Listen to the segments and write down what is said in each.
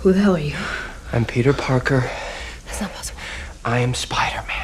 Who the hell are you? I'm Peter Parker. That's not possible. I am Spider-Man.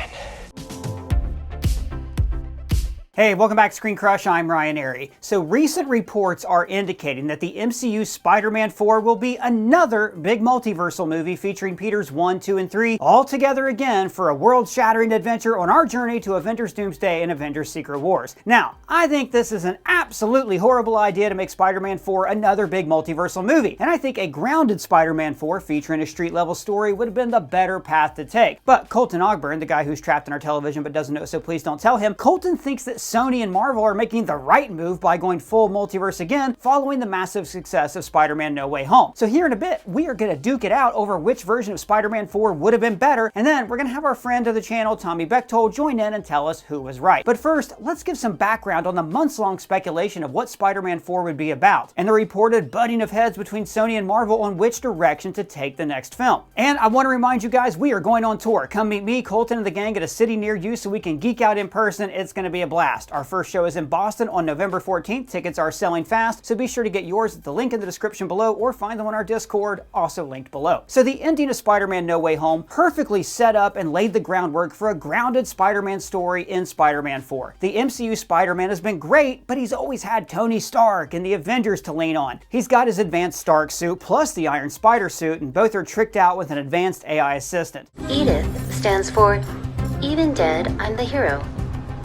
Hey, welcome back to ScreenCrush. I'm Ryan Airy. So recent reports are indicating that the MCU Spider-Man 4 will be another big multiversal movie featuring Peters 1, 2, and 3 all together again for a world-shattering adventure on our journey to Avengers Doomsday and Avengers Secret Wars. Now, I think this is an absolutely horrible idea to make Spider-Man 4 another big multiversal movie, and I think a grounded Spider-Man 4 featuring a street-level story would have been the better path to take. But Colton Ogburn, the guy who's trapped in our television but doesn't know, so please don't tell him, Colton thinks that Sony and Marvel are making the right move by going full multiverse again following the massive success of Spider-Man No Way Home. So here in a bit, we are going to duke it out over which version of Spider-Man 4 would have been better, and then we're going to have our friend of the channel, Tommy Bechtold, join in and tell us who was right. But first, let's give some background on the months-long speculation of what Spider-Man 4 would be about, and the reported butting of heads between Sony and Marvel on which direction to take the next film. And I want to remind you guys, we are going on tour. Come meet me, Colton, and the gang at a city near you so we can geek out in person. It's going to be a blast. Our first show is in Boston on November 14th. Tickets are selling fast, so be sure to get yours at the link in the description below or find them on our Discord, also linked below. So the ending of Spider-Man No Way Home perfectly set up and laid the groundwork for a grounded Spider-Man story in Spider-Man 4. The MCU Spider-Man has been great, but he's always had Tony Stark and the Avengers to lean on. He's got his advanced Stark suit plus the Iron Spider suit, and both are tricked out with an advanced AI assistant. EDITH stands for Even Dead, I'm the Hero.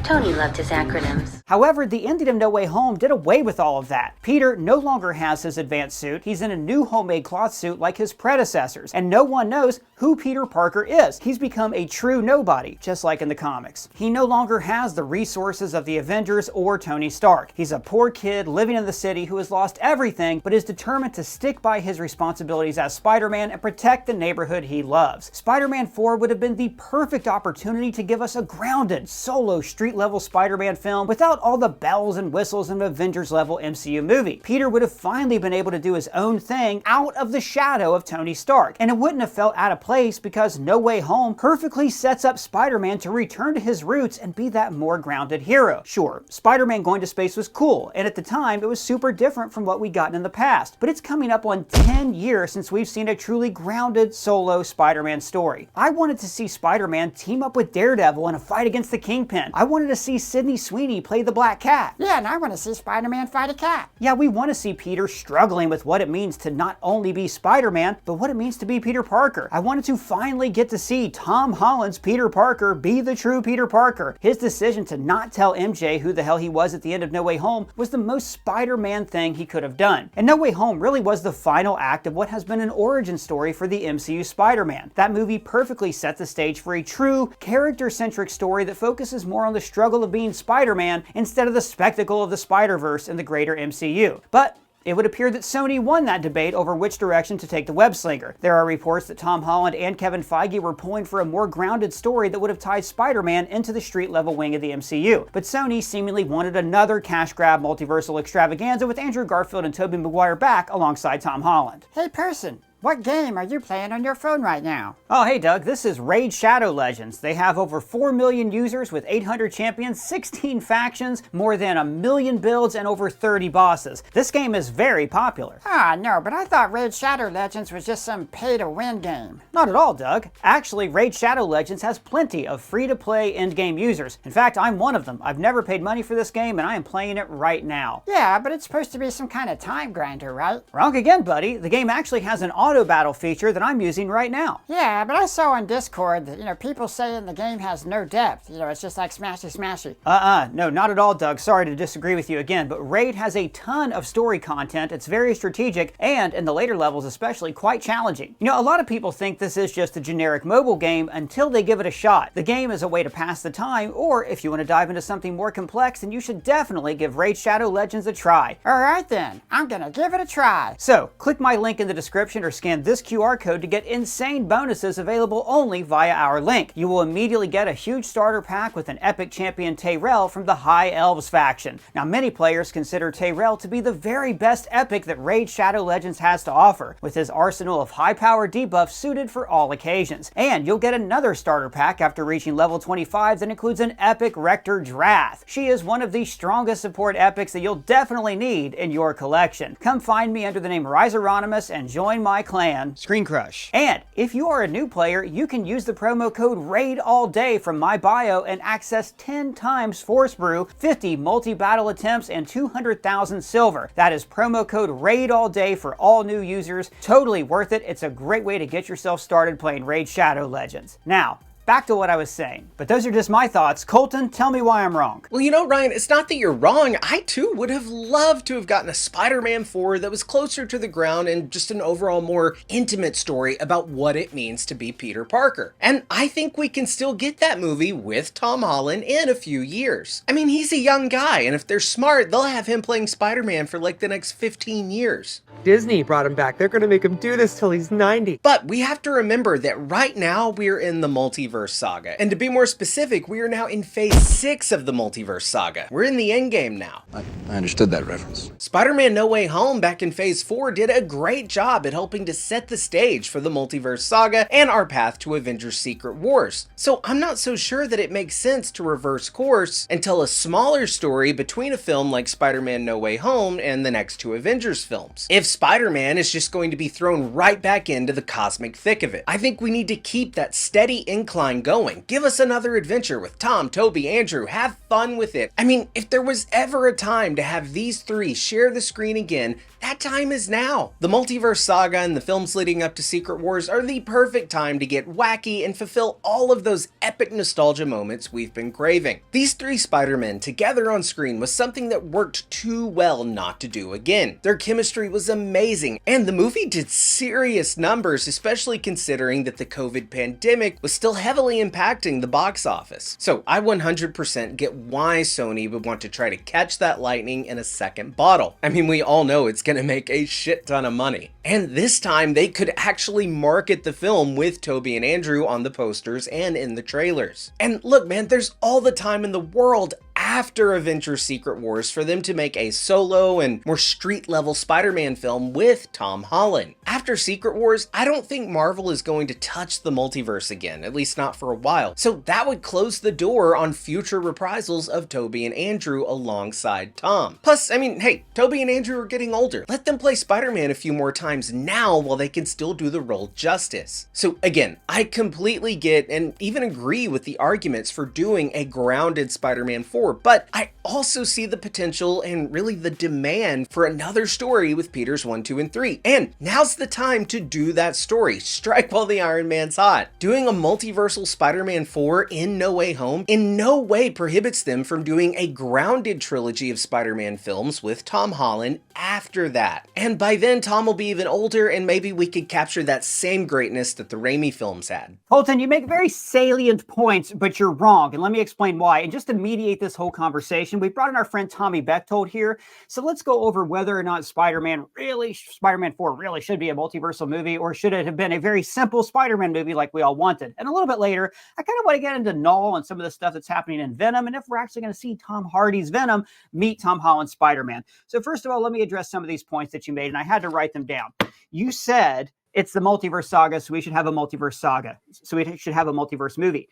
Tony loved his acronyms. However, the ending of No Way Home did away with all of that. Peter no longer has his advanced suit. He's in a new homemade cloth suit like his predecessors, and no one knows who Peter Parker is. He's become a true nobody, just like in the comics. He no longer has the resources of the Avengers or Tony Stark. He's a poor kid living in the city who has lost everything, but is determined to stick by his responsibilities as Spider-Man and protect the neighborhood he loves. Spider-Man 4 would have been the perfect opportunity to give us a grounded, solo, street-level Spider-Man film without all the bells and whistles of an Avengers-level MCU movie. Peter would have finally been able to do his own thing out of the shadow of Tony Stark, and it wouldn't have felt out of place because No Way Home perfectly sets up Spider-Man to return to his roots and be that more grounded hero. Sure, Spider-Man going to space was cool, and at the time it was super different from what we'd gotten in the past, but it's coming up on 10 years since we've seen a truly grounded solo Spider-Man story. I wanted to see Spider-Man team up with Daredevil in a fight against the Kingpin. I wanted to see Sydney Sweeney play the Black Cat. Yeah, and I want to see Spider-Man fight a cat. Yeah, we want to see Peter struggling with what it means to not only be Spider-Man, but what it means to be Peter Parker. I wanted to finally get to see Tom Holland's Peter Parker be the true Peter Parker. His decision to not tell MJ who the hell he was at the end of No Way Home was the most Spider-Man thing he could have done. And No Way Home really was the final act of what has been an origin story for the MCU Spider-Man. That movie perfectly set the stage for a true, character-centric story that focuses more on the struggle of being Spider-Man instead of the spectacle of the Spider-Verse and the greater MCU. But it would appear that Sony won that debate over which direction to take the web-slinger. There are reports that Tom Holland and Kevin Feige were pulling for a more grounded story that would have tied Spider-Man into the street-level wing of the MCU. But Sony seemingly wanted another cash-grab multiversal extravaganza with Andrew Garfield and Tobey Maguire back alongside Tom Holland. Hey person, what game are you playing on your phone right now? Oh, hey Doug, this is Raid Shadow Legends. They have over 4 million users with 800 champions, 16 factions, more than 1 million builds, and over 30 bosses. This game is very popular. Ah, no, but I thought Raid Shadow Legends was just some pay-to-win game. Not at all, Doug. Actually, Raid Shadow Legends has plenty of free-to-play endgame users. In fact, I'm one of them. I've never paid money for this game, and I am playing it right now. Yeah, but it's supposed to be some kind of time grinder, right? Wrong again, buddy. The game actually has an auto battle feature that I'm using right now. Yeah, but I saw on Discord that, people saying the game has no depth. It's just like smashy smashy. No, not at all, Doug. Sorry to disagree with you again, but Raid has a ton of story content. It's very strategic, and in the later levels especially, quite challenging. A lot of people think this is just a generic mobile game until they give it a shot. The game is a way to pass the time, or if you want to dive into something more complex, then you should definitely give Raid Shadow Legends a try. Alright then, I'm gonna give it a try. So, click my link in the description or scan this QR code to get insane bonuses available only via our link. You will immediately get a huge starter pack with an epic champion Tyrell from the High Elves faction. Now, many players consider Tyrell to be the very best epic that Raid Shadow Legends has to offer, with his arsenal of high-power debuffs suited for all occasions. And you'll get another starter pack after reaching level 25 that includes an epic Rector Drath. She is one of the strongest support epics that you'll definitely need in your collection. Come find me under the name Riseronimus and join my clan, ScreenCrush. And if you are a new player, you can use the promo code RAIDALLDAY from my bio and access 10 times Force Brew, 50 multi-battle attempts, and 200,000 silver. That is promo code RAIDALLDAY for all new users. Totally worth it. It's a great way to get yourself started playing Raid Shadow Legends. Now, back to what I was saying. But those are just my thoughts. Colton, tell me why I'm wrong. Well, you know, Ryan, it's not that you're wrong. I too would have loved to have gotten a Spider-Man 4 that was closer to the ground and just an overall more intimate story about what it means to be Peter Parker. And I think we can still get that movie with Tom Holland in a few years. I mean, he's a young guy, and if they're smart, they'll have him playing Spider-Man for like the next 15 years. Disney brought him back. They're gonna make him do this till he's 90. But we have to remember that right now we're in the Multiverse Saga. And to be more specific, we are now in phase 6 of the Multiverse Saga. We're in the Endgame now. I understood that reference. Spider-Man No Way Home back in phase 4 did a great job at helping to set the stage for the Multiverse Saga and our path to Avengers Secret Wars. So I'm not so sure that it makes sense to reverse course and tell a smaller story between a film like Spider-Man No Way Home and the next 2 Avengers films. If Spider-Man is just going to be thrown right back into the cosmic thick of it, I think we need to keep that steady incline going. Give us another adventure with Tom, Tobey, Andrew. Have fun with it. I mean, if there was ever a time to have these 3 share the screen again, that time is now. The Multiverse Saga and the films leading up to Secret Wars are the perfect time to get wacky and fulfill all of those epic nostalgia moments we've been craving. These 3 Spider-Men together on screen was something that worked too well not to do again. Their chemistry was amazing, and the movie did serious numbers, especially considering that the COVID pandemic was still heavily impacting the box office. So I 100% get why Sony would want to try to catch that lightning in a second bottle. I mean, we all know it's gonna make a shit ton of money. And this time they could actually market the film with Tobey and Andrew on the posters and in the trailers. And look, man, there's all the time in the world after Avengers Secret Wars for them to make a solo and more street level Spider-Man film with Tom Holland. After Secret Wars, I don't think Marvel is going to touch the multiverse again, at least not for a while. So that would close the door on future reprisals of Tobey and Andrew alongside Tom. Plus, I mean, hey, Tobey and Andrew are getting older. Let them play Spider-Man a few more times now while they can still do the role justice. So again, I completely get and even agree with the arguments for doing a grounded Spider-Man 4, but I also see the potential and really the demand for another story with Peter's 1, 2, and 3. And now's the time to do that story. Strike while the Iron Man's hot. Doing a multiversal Spider-Man 4 in No Way Home in no way prohibits them from doing a grounded trilogy of Spider-Man films with Tom Holland after that. And by then, Tom will be even older, and maybe we could capture that same greatness that the Raimi films had. Colton, you make very salient points, but you're wrong, and let me explain why. And just to mediate this whole conversation, we brought in our friend Tommy Bechtold here, so let's go over whether or not Spider-Man 4 really should be a multiversal movie, or should it have been a very simple Spider-Man movie like we all wanted. And a little bit later, I kind of want to get into Null and some of the stuff that's happening in Venom, and if we're actually going to see Tom Hardy's Venom meet Tom Holland's Spider-Man. So first of all, let me address some of these points that you made, and I had to write them down. You said it's the Multiverse Saga, so we should have a Multiverse Saga. So we should have a multiverse movie.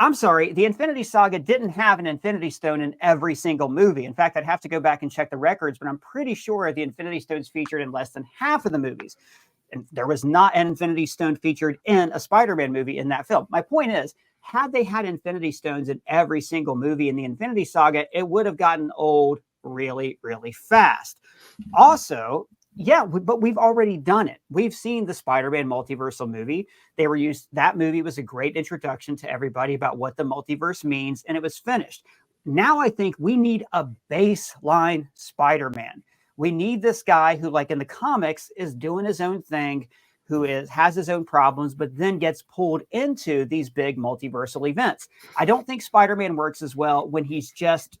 I'm sorry, the Infinity Saga didn't have an Infinity Stone in every single movie. In fact, I'd have to go back and check the records, but I'm pretty sure the Infinity Stones featured in less than half of the movies. And there was not an Infinity Stone featured in a Spider-Man movie in that film. My point is, had they had Infinity Stones in every single movie in the Infinity Saga, it would have gotten old really, really fast. Also, yeah, but we've already done it. We've seen the Spider-Man multiversal movie. That movie was a great introduction to everybody about what the multiverse means, and it was finished. Now I think we need a baseline Spider-Man. We need this guy who, like in the comics, is doing his own thing, who has his own problems, but then gets pulled into these big multiversal events. I don't think Spider-Man works as well when he's just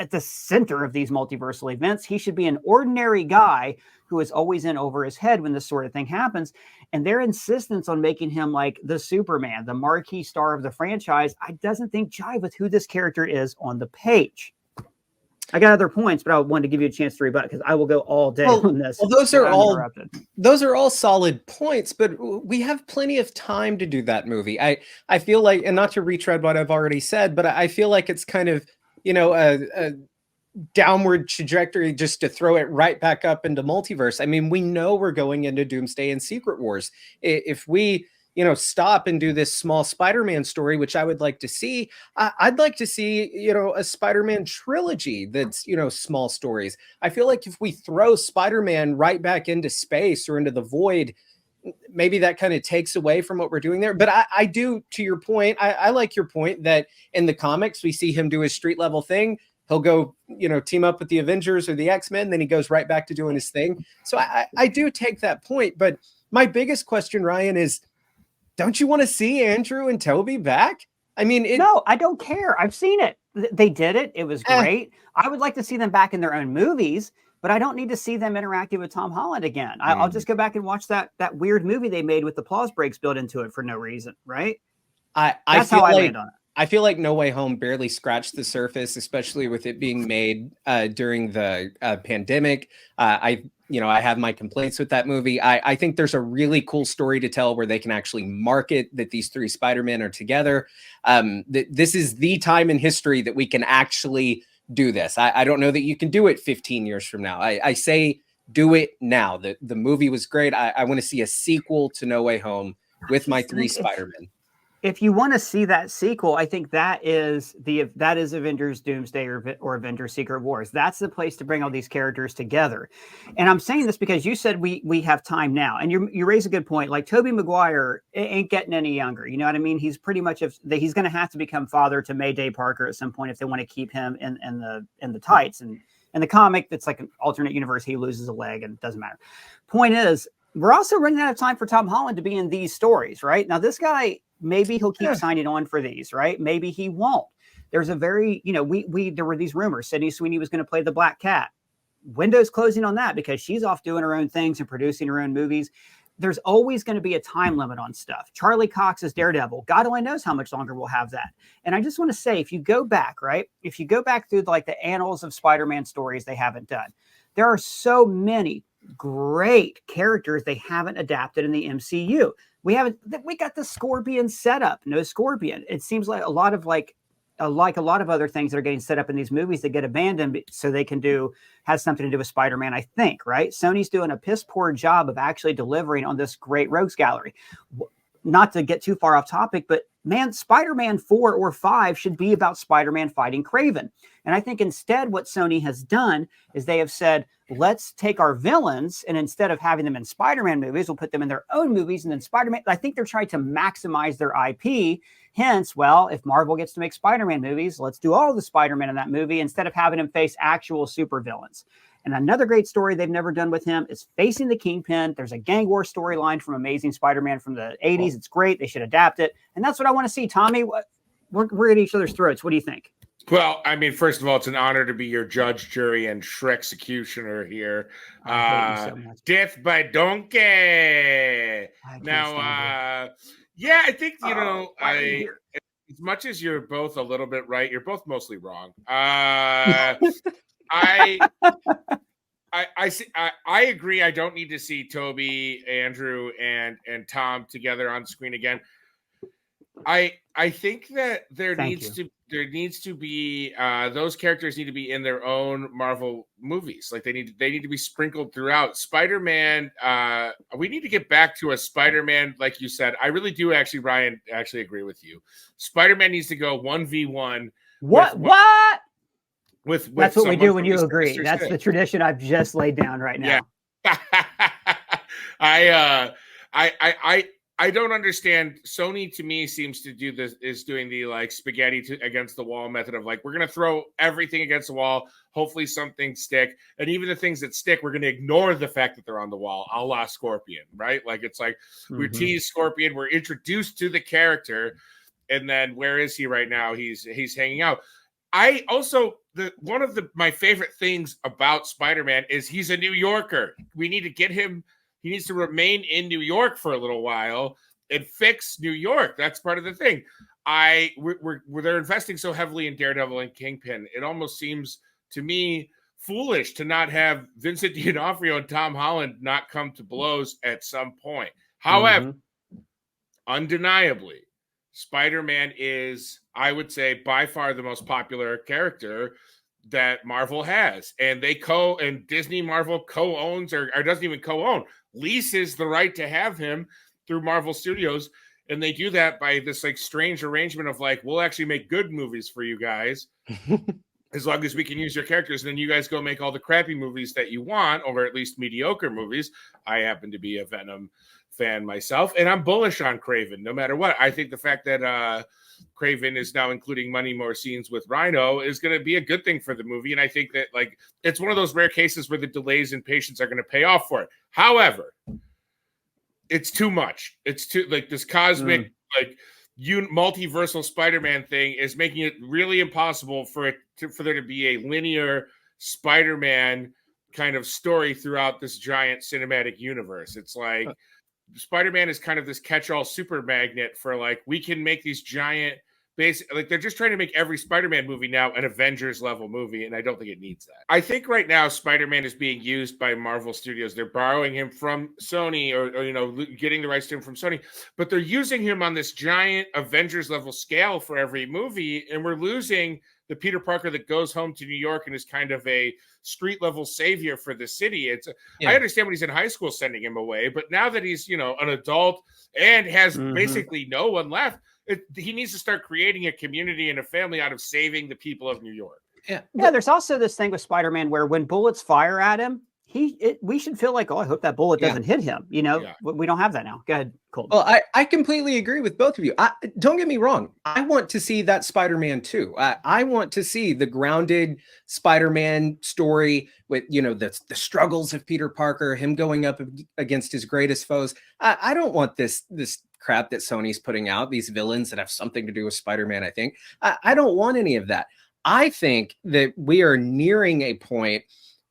at the center of these multiversal events. He should be an ordinary guy who is always in over his head when this sort of thing happens. And their insistence on making him like the Superman, the marquee star of the franchise, I doesn't think jive with who this character is on the page. I got other points, but I wanted to give you a chance to rebut because I will go all day on this. Well, those are all solid points, but we have plenty of time to do that movie. I feel like, and not to retread what I've already said, but I feel like it's kind of, downward trajectory just to throw it right back up into multiverse. I mean, we know we're going into Doomsday and Secret Wars. If we, stop and do this small Spider-Man story, which I would like to see, I'd like to see, a Spider-Man trilogy that's, small stories. I feel like if we throw Spider-Man right back into space or into the void, maybe that kind of takes away from what we're doing there. But I do, to your point, I like your point that in the comics, we see him do his street level thing. He'll go, team up with the Avengers or the X-Men, then he goes right back to doing his thing. So I do take that point. But my biggest question, Ryan, is, don't you want to see Andrew and Tobey back? I mean, no, I don't care. I've seen it. They did it. It was great. I would like to see them back in their own movies, but I don't need to see them interacting with Tom Holland again. I'll just go back and watch that weird movie they made with the applause breaks built into it for no reason, right? That's how I land on it. I feel like No Way Home barely scratched the surface, especially with it being made during the pandemic. I have my complaints with that movie. I think there's a really cool story to tell where they can actually market that these three Spider-Men are together. This is the time in history that we can actually do this. I don't know that you can do it 15 years from now. I say do it now. The movie was great. I want to see a sequel to No Way Home with my three Spider-Men. If you want to see that sequel, I think that is Avengers Doomsday or Avengers Secret Wars. That's the place to bring all these characters together. And I'm saying this because you said we have time now, and you raise a good point. Like Tobey Maguire ain't getting any younger. You know what I mean? He's pretty much he's going to have to become father to Mayday Parker at some point if they want to keep him in the tights. And in the comic, it's like an alternate universe. He loses a leg and it doesn't matter. Point is, we're also running out of time for Tom Holland to be in these stories, right? Now, this guy, maybe he'll keep signing on for these, right? Maybe he won't. There's a very, there were these rumors. Sydney Sweeney was going to play the Black Cat. Window's closing on that because she's off doing her own things and producing her own movies. There's always going to be a time limit on stuff. Charlie Cox is Daredevil. God only knows how much longer we'll have that. And I just want to say, if you go back, right? If you go back through like the annals of Spider-Man stories they haven't done, there are so many great characters they haven't adapted in the MCU. We got the Scorpion setup. No Scorpion. It seems like a lot of other things that are getting set up in these movies that get abandoned so they can has something to do with Spider-Man, I think, right? Sony's doing a piss poor job of actually delivering on this great rogues gallery. Not to get too far off topic, but man, Spider-Man 4 or 5 should be about Spider-Man fighting Kraven. And I think instead what Sony has done is they have said, let's take our villains and instead of having them in Spider-Man movies, we'll put them in their own movies. And then Spider-Man, I think they're trying to maximize their IP. Hence, well, if Marvel gets to make Spider-Man movies, let's do all the Spider-Man in that movie instead of having him face actual supervillains. And another great story they've never done with him is facing the Kingpin. There's a gang war storyline from Amazing Spider-Man from the 80s. It's great. They should adapt it. And that's what I want to see. Tommy, we're at each other's throats. What do you think? Well, I mean, first of all, it's an honor to be your judge, jury, and Shreksecutioner here. So death by donkey. Now, yeah, I think, as much as you're both a little bit right, you're both mostly wrong. I agree. I don't need to see Tobey, Andrew, and Tom together on screen again. I think that there needs to be those characters need to be in their own Marvel movies. Like they need to be sprinkled throughout. Spider-Man, we need to get back to a Spider-Man, like you said. I really do actually, Ryan, agree with you. Spider-Man needs to go 1v1. What? With that's what we do when you agree. That's the tradition I've just laid down right now. Yeah. I don't understand. Sony to me seems to do this is doing the like spaghetti against the wall method of like, we're going to throw everything against the wall. Hopefully something stick. And even the things that stick, we're going to ignore the fact that they're on the wall, a la Scorpion, right? Like it's like we tease Scorpion. We're introduced to the character. And then where is he right now? He's hanging out. I also, one of my favorite things about Spider-Man is he's a New Yorker. We need to get him. He needs to remain in New York for a little while and fix New York. That's part of the thing. They're investing so heavily in Daredevil and Kingpin. It almost seems to me foolish to not have Vincent D'Onofrio and Tom Holland not come to blows at some point. However, undeniably, Spider-Man is, I would say, by far the most popular character that Marvel has, and and Disney Marvel co-owns or doesn't even co-own, leases the right to have him through Marvel Studios. And they do that by this like strange arrangement of like, we'll actually make good movies for you guys as long as we can use your characters. And then you guys go make all the crappy movies that you want, or at least mediocre movies. I happen to be a Venom fan myself, and I'm bullish on Kraven no matter what. I think the fact that Kraven is now including many more scenes with Rhino is going to be a good thing for the movie. And I think that like it's one of those rare cases where the delays in patience are going to pay off for it. However, it's too much. It's too like this cosmic multiversal Spider-Man thing is making it really impossible for there to be a linear Spider-Man kind of story throughout this giant cinematic universe. It's like Spider-Man is kind of this catch-all super magnet for like, we can make these giant like they're just trying to make every Spider-Man movie now an Avengers level movie, and I don't think it needs that. I think right now Spider-Man is being used by Marvel Studios. They're borrowing him from Sony or getting the rights to him from Sony, but they're using him on this giant Avengers level scale for every movie, and we're losing the Peter Parker that goes home to New York and is kind of a street level savior for the city. I understand when he's in high school sending him away, but now that he's an adult and has basically no one left, he needs to start creating a community and a family out of saving the people of New York. Yeah, there's also this thing with Spider-Man where when bullets fire at him, we should feel like, oh, I hope that bullet doesn't hit him. We don't have that now. Go ahead, Colton. Well, I completely agree with both of you. Don't get me wrong. I want to see that Spider-Man too. I want to see the grounded Spider-Man story with, the struggles of Peter Parker, him going up against his greatest foes. I don't want this crap that Sony's putting out, these villains that have something to do with Spider-Man. I think I don't want any of that. I think that we are nearing a point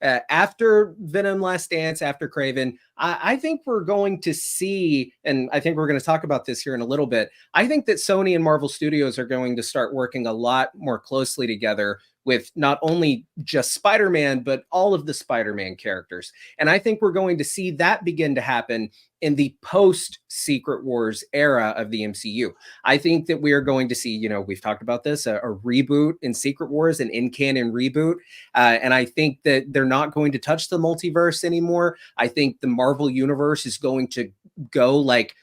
after Venom Last Dance, after Kraven, I think we're going to see, and I think we're going to talk about this here in a little bit, I think that Sony and Marvel Studios are going to start working a lot more closely together with not only just Spider-Man, but all of the Spider-Man characters. And I think we're going to see that begin to happen in the post-Secret Wars era of the MCU. I think that we are going to see, we've talked about this, a reboot in Secret Wars, an in-canon reboot. And I think that they're not going to touch the multiverse anymore. I think the Marvel Universe is going to go like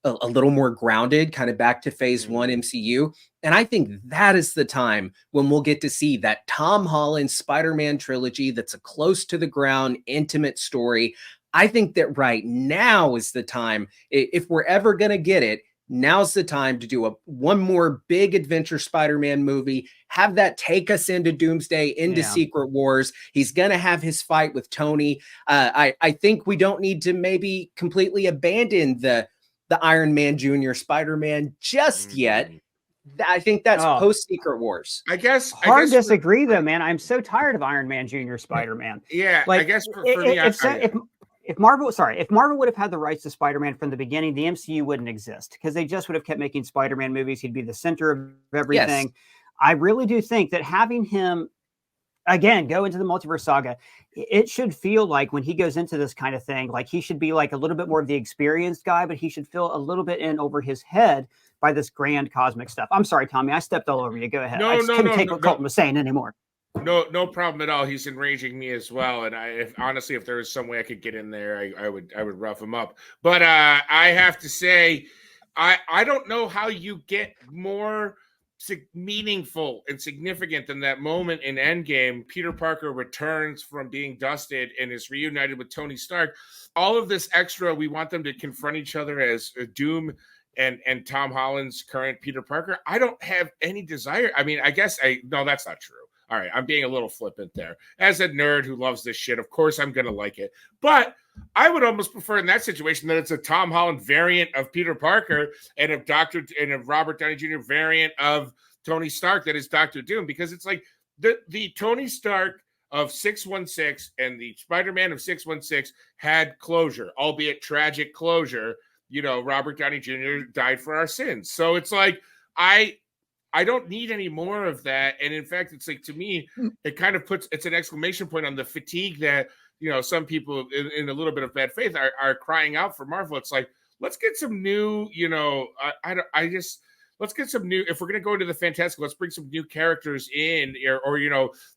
a little more grounded, kind of back to phase one MCU. And I think that is the time when we'll get to see that Tom Holland Spider-Man trilogy that's a close to the ground, intimate story. I think that right now is the time, if we're ever going to get it, now's the time to do one more big adventure Spider-Man movie, have that take us into Doomsday, into Secret Wars. He's going to have his fight with Tony. I think we don't need to maybe completely abandon the Iron Man Jr. Spider-Man just yet. I think that's post-Secret Wars. I guess disagree though, man. I'm so tired of Iron Man Jr. Spider-Man. Yeah, like, I guess for me, if Marvel would have had the rights to Spider-Man from the beginning, the MCU wouldn't exist because they just would have kept making Spider-Man movies. He'd be the center of everything. Yes. I really do think that having him again go into the Multiverse Saga, it should feel like when he goes into this kind of thing, like he should be like a little bit more of the experienced guy, but he should feel a little bit in over his head by this grand cosmic stuff. I'm sorry, Tommy, I stepped all over you. Go ahead. I couldn't take what Colton was saying anymore. No problem at all. He's enraging me as well. And if there was some way I could get in there, I would rough him up. But I have to say, I don't know how you get more meaningful and significant than that moment in Endgame. Peter Parker returns from being dusted and is reunited with Tony Stark. All of this extra, we want them to confront each other as Doom and Tom Holland's current Peter Parker. I don't have any desire. I mean, no, that's not true. All right, I'm being a little flippant there. As a nerd who loves this shit, of course I'm going to like it. But I would almost prefer in that situation that it's a Tom Holland variant of Peter Parker and a Robert Downey Jr. variant of Tony Stark that is Dr. Doom, because it's like the Tony Stark of 616 and the Spider-Man of 616 had closure, albeit tragic closure. Robert Downey Jr. died for our sins. So it's like, I don't need any more of that. And in fact, it's like, to me, it kind of it's an exclamation point on the fatigue that, some people in a little bit of bad faith are crying out for Marvel. It's like, let's get some new, let's get some new, if we're going to go into the fantastic, let's bring some new characters in, or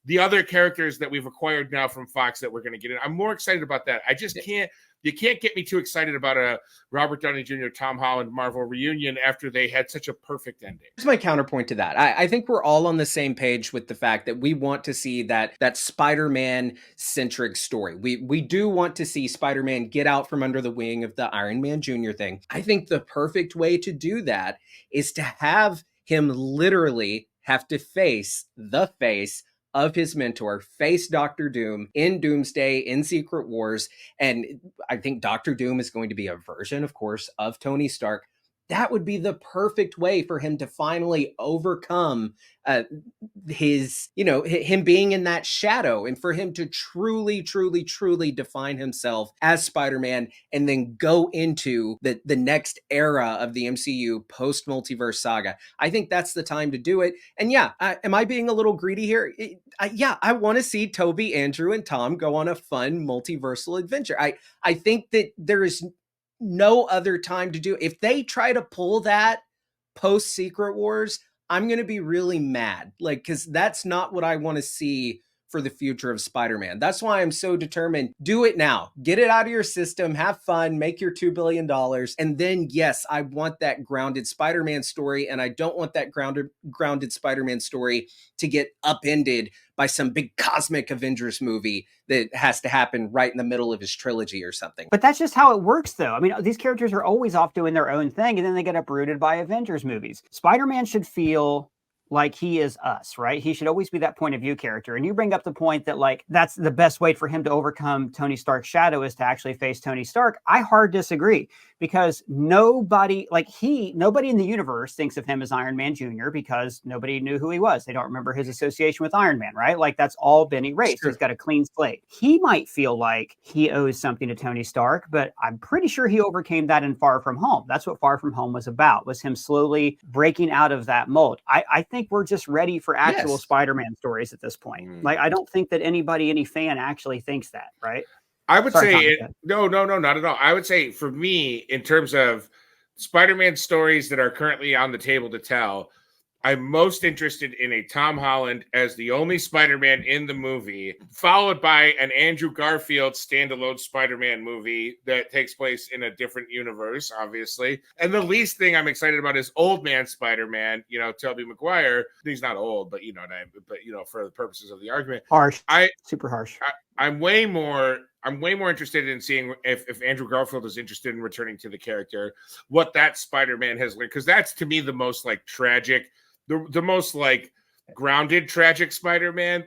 the other characters that we've acquired now from Fox that we're going to get in. I'm more excited about that. I just can't. You can't get me too excited about a Robert Downey Jr., Tom Holland Marvel reunion after they had such a perfect ending. Here's my counterpoint to that. I think we're all on the same page with the fact that we want to see that Spider-Man centric story. We do want to see Spider-Man get out from under the wing of the Iron Man Jr. thing. I think the perfect way to do that is to have him literally have to face the face of his mentor, face Doctor Doom in Doomsday, in Secret Wars. And I think Doctor Doom is going to be a version, of course, of Tony Stark. That would be the perfect way for him to finally overcome him being in that shadow, and for him to truly, truly, truly define himself as Spider-Man, and then go into the next era of the MCU post Multiverse Saga. I think that's the time to do it. And yeah, am I being a little greedy here? I want to see Tobey, Andrew, and Tom go on a fun multiversal adventure. I think that there is no other time to do it. If they try to pull that post Secret Wars, I'm going to be really mad. Because that's not what I want to see for the future of Spider-Man. That's why I'm so determined. Do it now. Get it out of your system. Have fun. Make your $2 billion. And then, yes, I want that grounded Spider-Man story. And I don't want that grounded Spider-Man story to get upended by some big cosmic Avengers movie that has to happen right in the middle of his trilogy or something. But that's just how it works, though. I mean, these characters are always off doing their own thing, and then they get uprooted by Avengers movies. Spider-Man should feel like he is us, right? He should always be that point of view character. And you bring up the point that that's the best way for him to overcome Tony Stark's shadow is to actually face Tony Stark. I hard disagree, because nobody in the universe thinks of him as Iron Man Jr. because nobody knew who he was. They don't remember his association with Iron Man, right? That's all been erased. He's got a clean slate. He might feel like he owes something to Tony Stark, but I'm pretty sure he overcame that in Far From Home. That's what Far From Home was about, was him slowly breaking out of that mold. I think we're just ready for actual Spider-Man stories at this point. I don't think that any fan actually thinks that, right? I would say no, not at all. I would say, for me, in terms of Spider-Man stories that are currently on the table to tell, I'm most interested in a Tom Holland as the only Spider-Man in the movie, followed by an Andrew Garfield standalone Spider-Man movie that takes place in a different universe, obviously. And the least thing I'm excited about is old man Spider-Man, Tobey Maguire. He's not old, but for the purposes of the argument. Super harsh. I'm way more interested in seeing if Andrew Garfield is interested in returning to the character, what that Spider-Man has learned, because that's, to me, the most tragic, the most grounded tragic Spider-Man.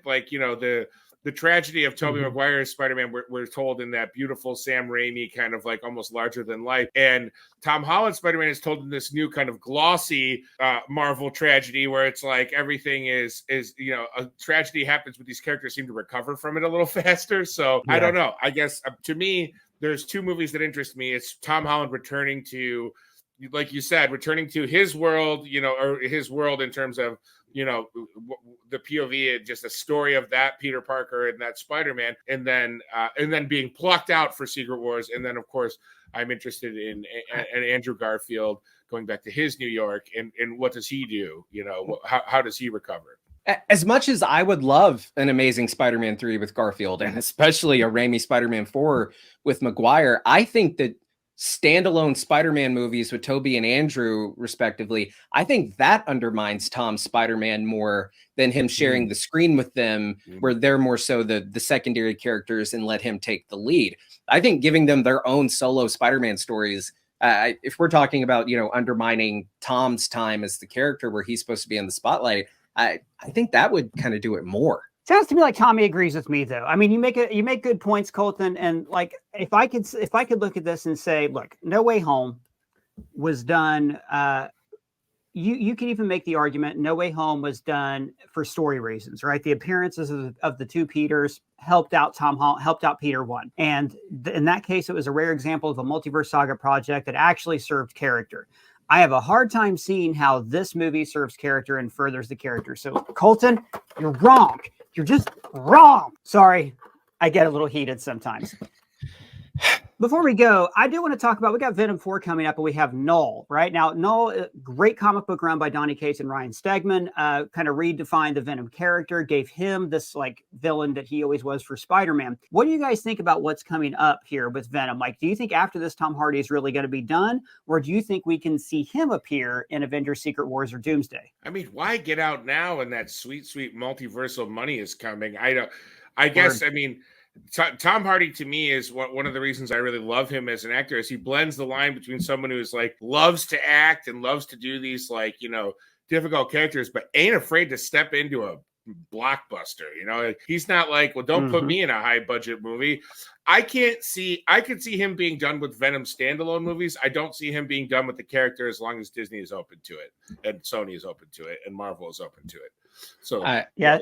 The tragedy of Tobey Maguire's Spider-Man, we're told in that beautiful Sam Raimi kind of almost larger than life. And Tom Holland's Spider-Man is told in this new kind of glossy Marvel tragedy where it's everything is a tragedy happens, but these characters seem to recover from it a little faster. So I don't know. I guess to me, there's two movies that interest me. It's Tom Holland returning to, like you said, returning to his world, or his world in terms of, the POV and just a story of that Peter Parker and that Spider-Man, and then being plucked out for Secret Wars. And then, of course, I'm interested in Andrew Garfield going back to his New York, and what does he do? How does he recover? As much as I would love an Amazing Spider-Man 3 with Garfield, and especially a Raimi Spider-Man 4 with Maguire, I think that standalone Spider-Man movies with Tobey and Andrew, respectively, I think that undermines Tom's Spider-Man more than him sharing the screen with them, where they're more so the secondary characters and let him take the lead. I think giving them their own solo Spider-Man stories, if we're talking about, undermining Tom's time as the character where he's supposed to be in the spotlight, I think that would kind of do it more. Sounds to me like Tommy agrees with me, though. I mean, you make good points, Colton. And if I could look at this and say, look, No Way Home was done. You can even make the argument No Way Home was done for story reasons, right? The appearances of the two Peters helped out Peter 1. And in that case, it was a rare example of a Multiverse Saga project that actually served character. I have a hard time seeing how this movie serves character and furthers the character. So, Colton, you're wrong. You're just wrong. Sorry, I get a little heated sometimes. Before we go, I do want to talk about, we got Venom 4 coming up, and we have Null, right? Now, Null, great comic book run by Donny Cates and Ryan Stegman, kind of redefined the Venom character, gave him this like villain that he always was for Spider-Man. What do you guys think about what's coming up here with Venom? Like, do you think after this Tom Hardy is really going to be done, or do you think we can see him appear in Avengers Secret Wars or Doomsday? I mean, why get out now when that sweet, sweet multiversal money is coming? I guess, I mean, Tom Hardy to me is one of the reasons I really love him as an actor is he blends the line between someone who's like loves to act and loves to do these like, you know, difficult characters, but ain't afraid to step into a blockbuster. You know, he's not like, well, don't put me in a high budget movie. I could see him being done with Venom standalone movies. I don't see him being done with the character as long as Disney is open to it and Sony is open to it and Marvel is open to it. So yeah.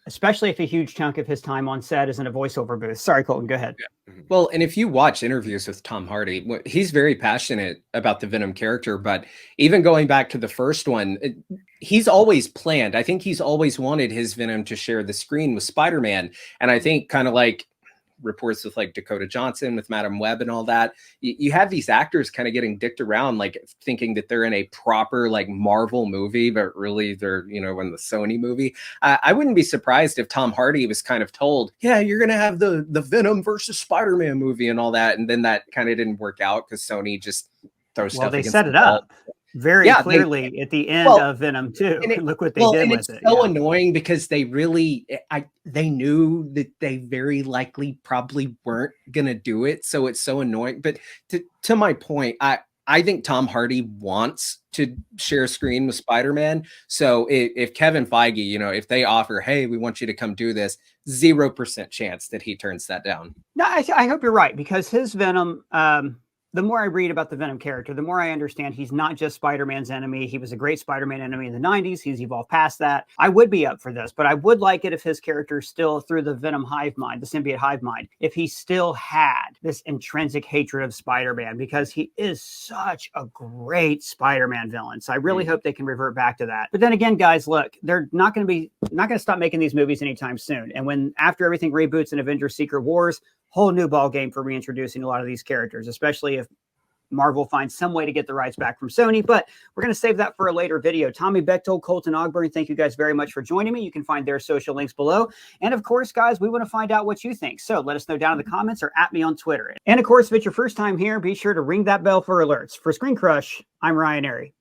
Especially if a huge chunk of his time on set is in a voiceover booth. Sorry, Colton, go ahead. Yeah. Well, and if you watch interviews with Tom Hardy, he's very passionate about the Venom character, but even going back to the first one, he's always planned. I think he's always wanted his Venom to share the screen with Spider-Man. And I think kind of like reports with like Dakota Johnson with Madam Web and all that, you have these actors kind of getting dicked around, like thinking that they're in a proper like Marvel movie, but really they're, you know, in the Sony movie. I wouldn't be surprised if Tom Hardy was kind of told, yeah, you're going to have the Venom versus Spider-Man movie and all that. And then that kind of didn't work out because Sony just throws stuff. Well, they against set the it up very clearly at the end of Venom 2. Look what they did with it. It's so annoying because they knew that they very likely probably weren't going to do it. So it's so annoying. But to my point, I think Tom Hardy wants to share a screen with Spider-Man. So if Kevin Feige, you know, if they offer, hey, we want you to come do this, 0% chance that he turns that down. No, I hope you're right, because his Venom, the more I read about the Venom character, the more I understand he's not just Spider-Man's enemy. He was a great Spider-Man enemy in the 90s. He's evolved past that. I would be up for this, but I would like it if his character still, through the Venom hive mind, the symbiote hive mind, if he still had this intrinsic hatred of Spider-Man, because he is such a great Spider-Man villain. So I really hope they can revert back to that. But then again, guys, look, they're not going to stop making these movies anytime soon. And when after everything reboots in Avengers Secret Wars, whole new ball game for reintroducing a lot of these characters, especially if Marvel finds some way to get the rights back from Sony. But we're going to save that for a later video. Tommy Bechtold, Colton Ogburn, thank you guys very much for joining me. You can find their social links below. And of course, guys, we want to find out what you think. So let us know down in the comments or at me on Twitter. And of course, if it's your first time here, be sure to ring that bell for alerts. For ScreenCrush, I'm Ryan Airy.